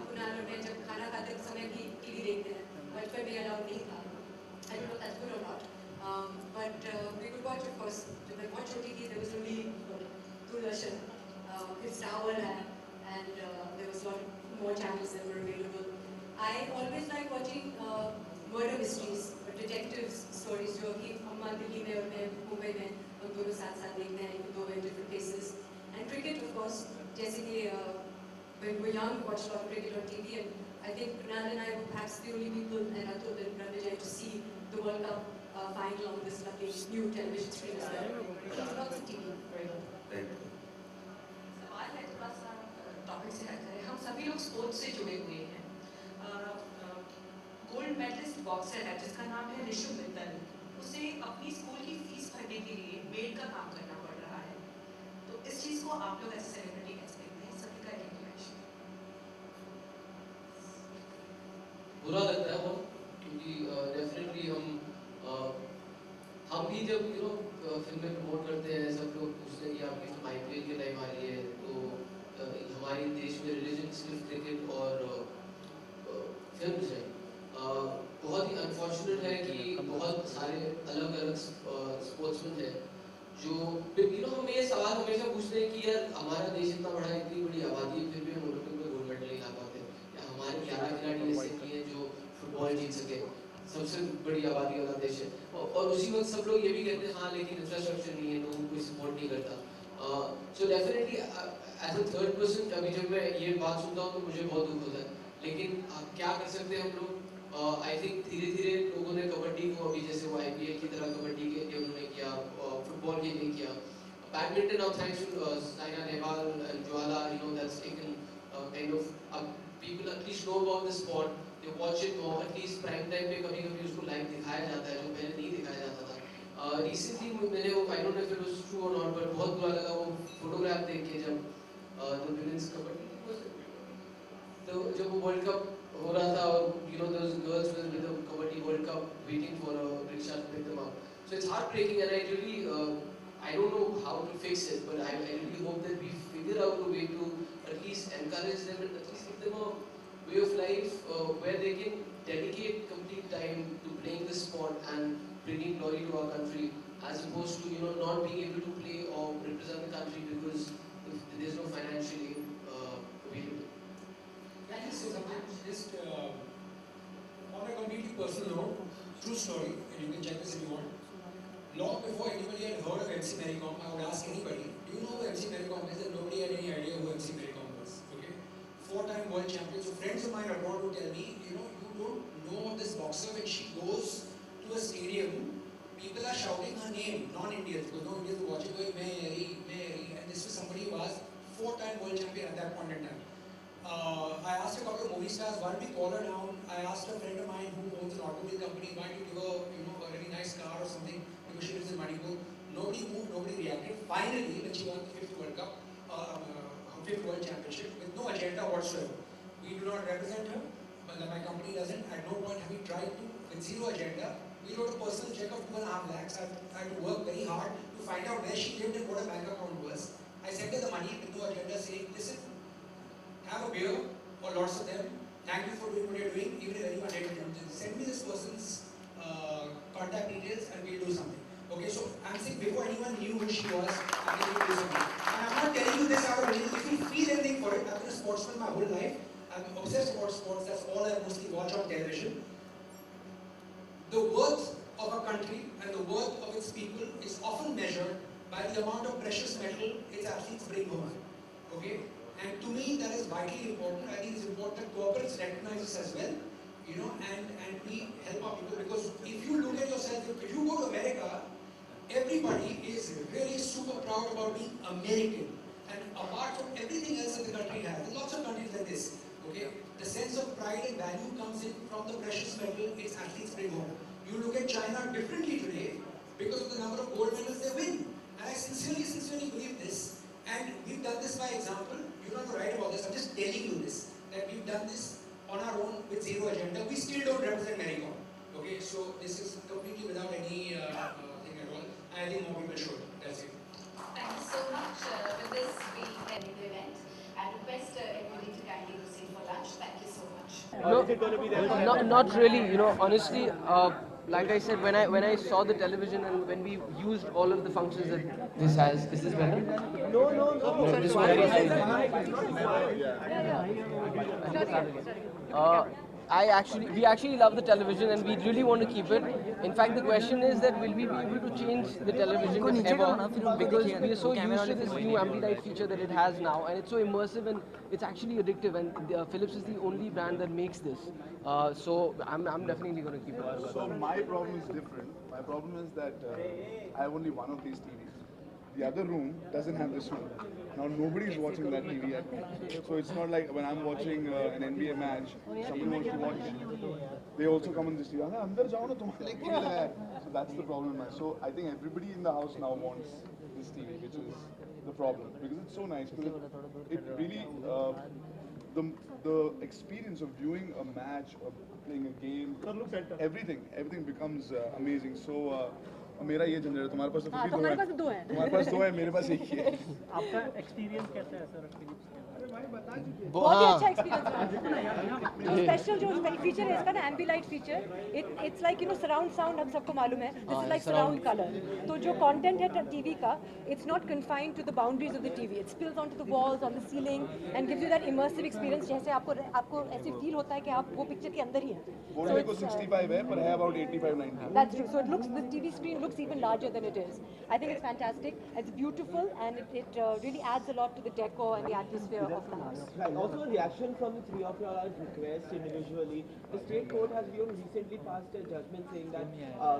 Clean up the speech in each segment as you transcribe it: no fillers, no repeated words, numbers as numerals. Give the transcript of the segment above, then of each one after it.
कुणाल और मैं जब खाना खाते समय भी टीवी देखते हैं, बचपन में अलाउड नहीं था. I don't know if that's good or not. But we would watch, of course. जब मैं बहुत छोटी थी, there was only Doordarshan, फिर Star World है, and there was a lot more channels that were available. I always like watching murder mysteries, detective stories जो कि अम्मा दिल्ली में और मैं मुंबई में हम दोनों साथ साथ देखते हैं, even though we're in different places. And cricket, of course, जैसे कि when we were young, we watched a lot of cricket on TV, and I think Kunal and I were perhaps the only people, and Atul and Ranvijay, to see the World Cup final on this lovely new television screen as well. There's lots of TV. Right. सवाल है थोड़ा सा topic से हट है. हम सभी लोग स्पोर्ट्स से जुड़े हुए हैं. गोल्ड मेडलिस्ट बॉक्सर है जिसका नाम है ऋषभ मित्तल. उसे अपनी स्कूल की फीस भरने के लिए मेड का काम करना पड़ रहा है. तो इस चीज़ को आप लोग ऐसे सेलिब्रिटी कैसे देखते हैं? सभी का एक रिएक्शन. बुरा लगता है बहुत, क्योंकि डेफिनेटली हम भी जब फिल्में प्रमोट करते हैं, सब लोग पूछते हैं कि आपकी फिल्म IPL के टाइम आ रही है, तो हमारे देश में रिलीजन सिर्फ क्रिकेट और फिल्म्स है. बहुत ही अनफॉर्चुनेट है कि बहुत सारे अलग अलग स्पोर्ट्समैन हैं जो हमें ये सवाल हमेशा पूछते हैं कि यार हमारा देश इतना बड़ा है, इतनी बड़ी आबादी है, फिर भी हम ओलंपिक में गोल्ड मेडल नहीं ला पाते. या हमारे 11 खिलाड़ी ऐसे नहीं है जो फुटबॉल जीत सके, सबसे बड़ी आबादी वाला देश है. और उसी वक्त सब लोग ये भी कहते हैं हाँ लेकिन इंफ्रास्ट्रक्चर नहीं है, लोगों को सपोर्ट नहीं करता. So definitely as a third person अभी जब मैं ये बात सुनता हूँ तो मुझे बहुत दुख होता है. लेकिन क्या कर सकते हैं हम लोग? आई थिंक धीरे धीरे लोगों ने कबड्डी को अभी जैसे वो IPL की तरह कबड्डी के लिए उन्होंने किया, फुटबॉल के लिए किया, badminton now thanks to Saina Nehwal and Jwala, that's taken kind of people at least know about the sport, they watch it more, at least prime time पे कभी-कभी उसको लाइव दिखाया जाता है जो पहले नहीं दिखाया जाता था. रिसेंटली मैंने वो I don't know if it was true or not, but बहुत बुरा लगा वो फोटोग्राफ देख के जब the women's कबड्डी तो जब वो वर्ल्ड कप हो रहा था और those girls were with the kabaddi world cup waiting for a rickshaw to pick them up. So it's heartbreaking, and I really I don't know how to fix it, but I really hope that we figure out a way to at least encourage them and at least give them a way of life where they can dedicate complete time to playing the sport and bringing glory to our country, as opposed to not being able to play or represent the country because there's no financial aid available. Can I just say something? Just on a completely personal note, true story, and you can check this if you want. Long before anybody had heard of MC Mary Kom, I would ask anybody, do you know who MC Mary Kom is? And nobody had any idea who MC Mary Kom was. Okay? 4-time world champion. So friends of mine abroad would tell me, you don't know of this boxer. When she goes to a stadium, people are shouting her name, non-Indians, because no Indians were watching, going, Mary, Mary. And this was somebody who was 4-time world champion at that point in time. I asked a couple of movie stars, why don't we call her down? I asked a friend of mine who owns an automobile company, why don't you give her a really nice car or something, because she lives in Manipur. Nobody moved, nobody reacted. Finally, when she won the 5th World Cup, her 5th World Championship, with no agenda whatsoever. We do not represent her, but my company doesn't. At no point have we tried to, with zero agenda. We wrote a personal check of 2.5 lakhs. I had to work very hard to find out where she lived and what her bank account was. I sent her the money with no agenda, saying, listen, have a beer, or lots of them. Thank you for doing what you're doing, even if anyone didn't. Send me this person's contact details and we'll do something. Okay, so I'm saying before anyone knew who she was, I think we'll do something. And I'm not telling you this out of anything. If you feel anything for it, I've been a sportsman my whole life. I'm obsessed about sports, that's all I mostly watch on television. The worth of a country and the worth of its people is often measured by the amount of precious metal its athletes bring home. Okay? And to me, that is vitally important. I think it's important that corporates recognize this as well, and we help our people. Because if you look at yourself, if you go to America, everybody is really super proud about being American. And apart from everything else that the country has, there's lots of countries like this, okay? The sense of pride and value comes in from the precious metal its athletes bring home. You look at China differently today because of the number of gold medals they win. And I sincerely believe this. And we've done this by example. You don't have to write about this. I'm just telling you this, that we've done this on our own with zero agenda. We still don't represent Mary Kom. Okay, so this is completely without any thing at all. And I think more people should. That's it. Thank you so much. With this, we end the event. I request everybody to kindly proceed for lunch. Thank you. No, not really. You know, honestly, like I said, when I saw the television and when we used all of the functions that this has, is this better? No, this one. We actually love the television and we really want to keep it. In fact, the question is that will we be able to change the television if ever? Because we are so used to this new Ambilight feature that it has now, and it's so immersive and it's actually addictive. And Philips is the only brand that makes this. So I'm definitely going to keep it. So my problem is different. My problem is that I have only one of these TVs. The other room doesn't have this one. Now nobody's watching that TV yet. So it's not like when I'm watching an NBA match, somebody wants to watch, they also come on this TV. "Andar jao na, tumhare liye kyun lagaya hai?" So that's the problem. So I think everybody in the house now wants this TV, which is the problem. Because it's so nice. Because it really, the experience of viewing a match, or playing a game, everything becomes amazing. So मेरा ये generator तुम्हारे पास तो फिर भी तुम्हारे पास दो हैं। तुम्हारे पास दो है, मेरे पास एक ही है। आपका एक्सपीरियंस कैसा है सर फिलिप्स के? बहुत ही अच्छा एक्सपीरियंस रहा। स्पेशल जो फीचर है इसका ना Ambilight feature, it's like surround sound हम सबको मालूम है, this is like surround colour. तो जो कंटेंट है टीवी का, it's not confined to the boundaries of the TV, it spills onto the walls, on the ceiling and gives you that immersive experience, जैसे आपको ऐसे फील होता है कि आप वो पिक्चर के अंदर ही हैं। बोलने को 65 है पर है about 85-90। That's true. So it looks, the TV screen looks even larger than it is. I think it's fantastic. It's beautiful and it really adds a lot to the decor and the atmosphere of the house. Right. Also, a reaction from the three of you all's request individually. The state court has recently passed a judgment saying that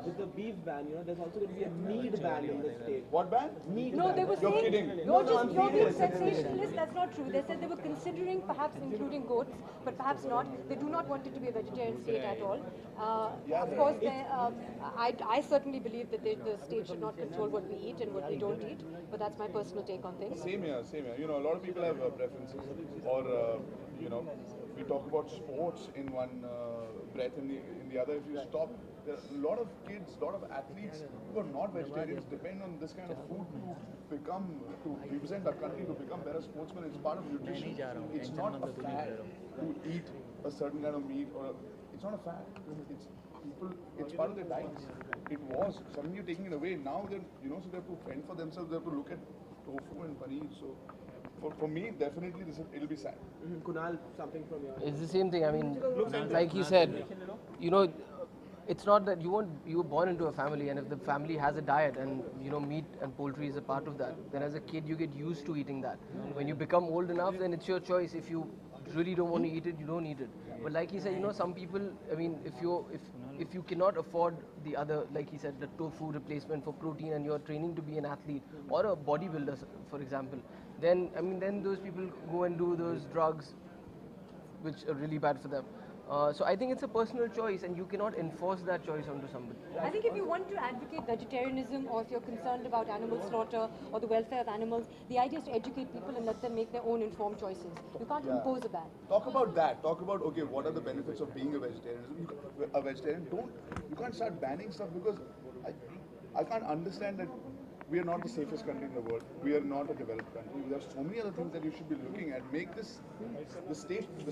with the beef ban, there's also going to be a meat ban in the state. What ban? Meat No, ban. they were You're saying, kidding. you're being sensationalist. That's not true. They said they were considering perhaps including goats, but perhaps not. They do not want it to be a vegetarian state at all. Of course, I certainly believe that the state should not control what we eat and what we don't eat, but that's my personal take on things. Same here, same here. A lot of people have preferences, or we talk about sports in one breath, in the other. If you stop, there are a lot of kids, a lot of athletes who are not vegetarians depend on this kind of food to represent our country, to become better sportsmen. It's part of nutrition. It's not a fad to eat a certain kind of meat, or it's not a fad. It's part of their diets. It was. Suddenly you're taking it away. Now they're, so they have to fend for themselves. They have to look at tofu and paneer. So for me, definitely it'll be sad. Kunal, something from your. It's the same thing. I mean, like he said, it's not that you were born into a family, and if the family has a diet and meat and poultry is a part of that, then as a kid you get used to eating that. When you become old enough, then it's your choice. If you really don't want to eat it, you don't eat it. But like he said, some people, I mean, if you cannot afford the other, like he said, the tofu replacement for protein, and you're training to be an athlete or a bodybuilder, for example, then those people go and do those drugs which are really bad for them. So I think it's a personal choice, and you cannot enforce that choice onto somebody. I think if you want to advocate vegetarianism, or if you're concerned about animal slaughter or the welfare of animals, the idea is to educate people and let them make their own informed choices. You can't impose a ban. Talk about that. Talk about, okay, what are the benefits of being a vegetarian? A vegetarian, you can't start banning stuff, because I can't understand that we are not the safest country in the world. We are not a developed country. There are so many other things that you should be looking at. Make this the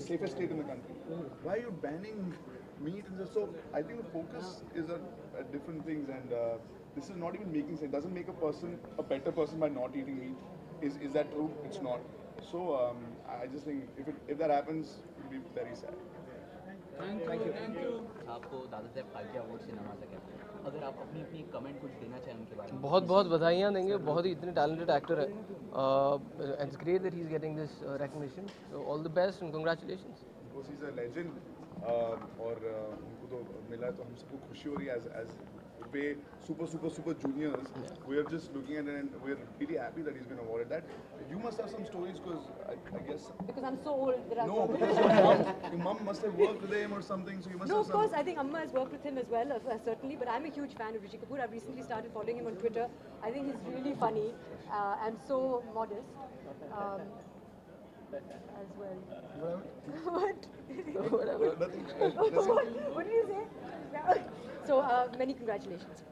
safest state in the country. Why are you banning meat? So I think the focus is at different things, and this is not even making sense. It doesn't make a better person by not eating meat. Is that true? It's not. So I just think if that happens, it will be very sad. Thank you. आपको Dada Saheb Phalke award से नवाजा गया। अगर आप अपनी comment कुछ देना चाहें उनके बारे में। बहुत बधाइयाँ देंगे, बहुत ही इतने टैलेंटेड एक्टर है, and it's great that he's getting this recognition. So all the best and congratulations. Because he's a legend, और उनको तो मिला, तो हम सबको खुशी हो रही है as पे super juniors. We are just looking at it and we are really happy that he's been awarded that. You must have some stories, because I guess. Because I'm so old. No, because your mom must have worked with him or something, so you must. No, have of course. I think Amma has worked with him as well, certainly. But I'm a huge fan of Rishi Kapoor. I've recently started following him on Twitter. I think he's really funny and so modest as well. What? Whatever. Nothing. What did you say? So many congratulations.